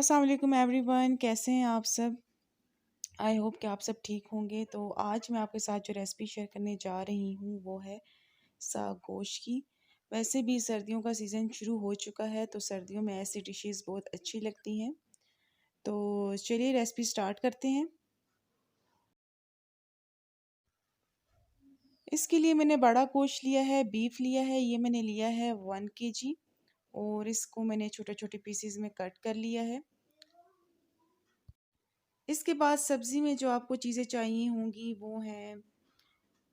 अस्सलाम वालेकुम एवरीवन, कैसे हैं आप सब। आई होप कि आप सब ठीक होंगे। तो आज मैं आपके साथ जो रेसिपी शेयर करने जा रही हूँ वो है साग गोश्त की। वैसे भी सर्दियों का सीज़न शुरू हो चुका है तो सर्दियों में ऐसी डिशेस बहुत अच्छी लगती हैं। तो चलिए रेसिपी स्टार्ट करते हैं। इसके लिए मैंने बड़ा गोश्त लिया है, बीफ लिया है, ये मैंने लिया है 1 kg और इसको मैंने छोटे छोटे पीसीज में कट कर लिया है। इसके बाद सब्ज़ी में जो आपको चीज़ें चाहिए होंगी वो हैं,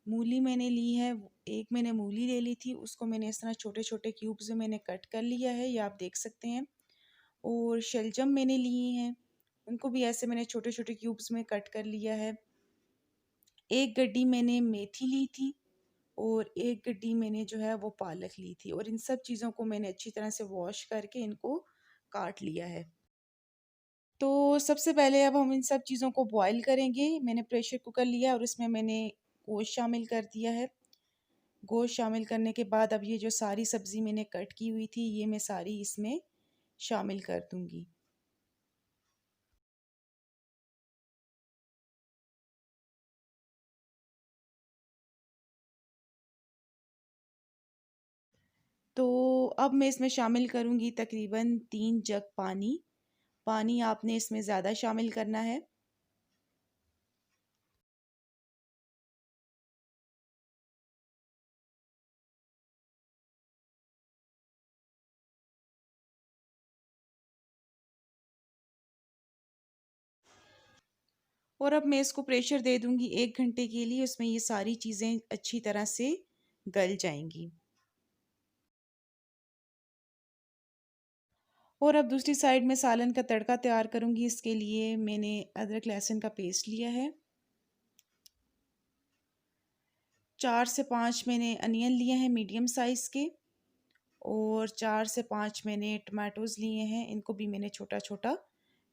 मूली मैंने ली है, एक मैंने मूली ले ली थी, उसको मैंने इस तरह छोटे छोटे क्यूब्स में मैंने कट कर लिया है, ये आप देख सकते हैं। और शलजम मैंने लिए हैं, उनको भी ऐसे मैंने छोटे छोटे क्यूब्स में कट कर लिया है। एक गड्डी मैंने मेथी ली थी और एक गड्डी मैंने जो है वो पालक ली थी, और इन सब चीज़ों को मैंने अच्छी तरह से वॉश करके इनको काट लिया है। तो सबसे पहले अब हम इन सब चीज़ों को बॉईल करेंगे। मैंने प्रेशर कुकर लिया और उसमें मैंने गोश्त शामिल कर दिया है। गोश्त शामिल करने के बाद अब ये जो सारी सब्ज़ी मैंने कट की हुई थी ये मैं सारी इसमें शामिल कर दूंगी। तो अब मैं इसमें शामिल करूंगी तकरीबन 3 जग पानी। पानी आपने इसमें ज़्यादा शामिल करना है। और अब मैं इसको प्रेशर दे दूंगी 1 घंटे के लिए, उसमें ये सारी चीज़ें अच्छी तरह से गल जाएंगी। और अब दूसरी साइड में सालन का तड़का तैयार करूंगी। इसके लिए मैंने अदरक लहसुन का पेस्ट लिया है, 4 से 5 मैंने अनियन लिए हैं मीडियम साइज़ के, और 4 से 5 मैंने टमाटोज़ लिए हैं, इनको भी मैंने छोटा छोटा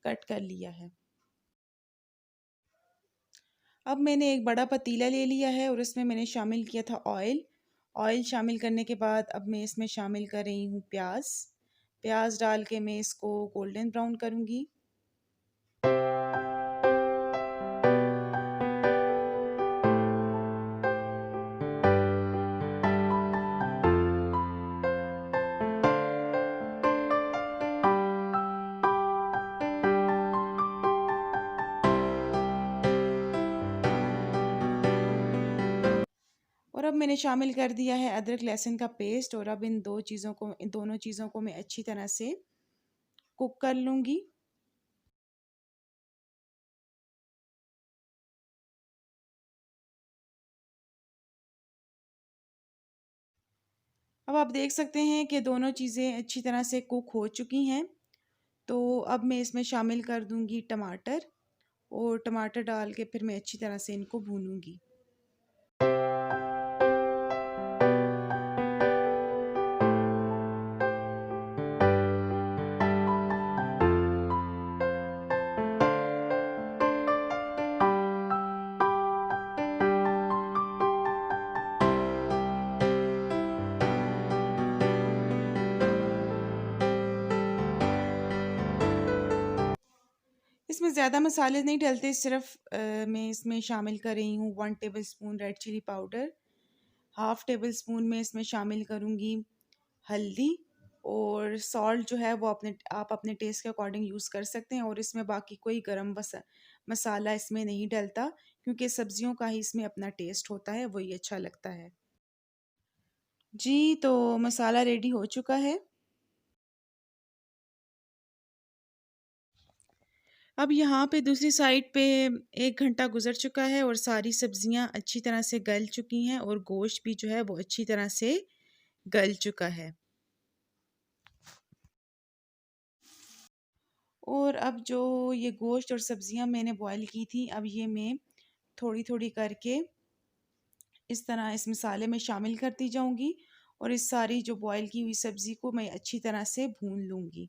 कट कर लिया है। अब मैंने एक बड़ा पतीला ले लिया है और इसमें मैंने शामिल किया था ऑयल। ऑयल शामिल करने के बाद अब मैं इसमें शामिल कर रही हूँ प्याज। प्याज डाल के मैं इसको गोल्डन ब्राउन करूँगी। और अब मैंने शामिल कर दिया है अदरक लहसुन का पेस्ट, और अब इन दोनों चीज़ों को मैं अच्छी तरह से कुक कर लूँगी। अब आप देख सकते हैं कि दोनों चीज़ें अच्छी तरह से कुक हो चुकी हैं। तो अब मैं इसमें शामिल कर दूँगी टमाटर, और टमाटर डाल के फिर मैं अच्छी तरह से इनको भूनूँगी। इसमें ज़्यादा मसाले नहीं डलते, सिर्फ मैं इसमें शामिल कर रही हूँ 1 tablespoon red chilli powder, ½ tablespoon में इसमें शामिल करूँगी हल्दी, और सॉल्ट जो है वो आप अपने टेस्ट के अकॉर्डिंग यूज़ कर सकते हैं। और इसमें बाकी कोई मसाला इसमें नहीं डलता, क्योंकि सब्जियों का ही इसमें अपना टेस्ट होता है, वही अच्छा लगता है। जी, तो मसाला रेडी हो चुका है। अब यहाँ पे दूसरी साइड पे 1 घंटा गुजर चुका है और सारी सब्जियाँ अच्छी तरह से गल चुकी हैं, और गोश्त भी जो है वो अच्छी तरह से गल चुका है। और अब जो ये गोश्त और सब्जियाँ मैंने बॉईल की थी, अब ये मैं थोड़ी थोड़ी करके इस तरह इस मसाले में शामिल करती जाऊंगी, और इस सारी जो बॉईल की हुई सब्ज़ी को मैं अच्छी तरह से भून लूँगी।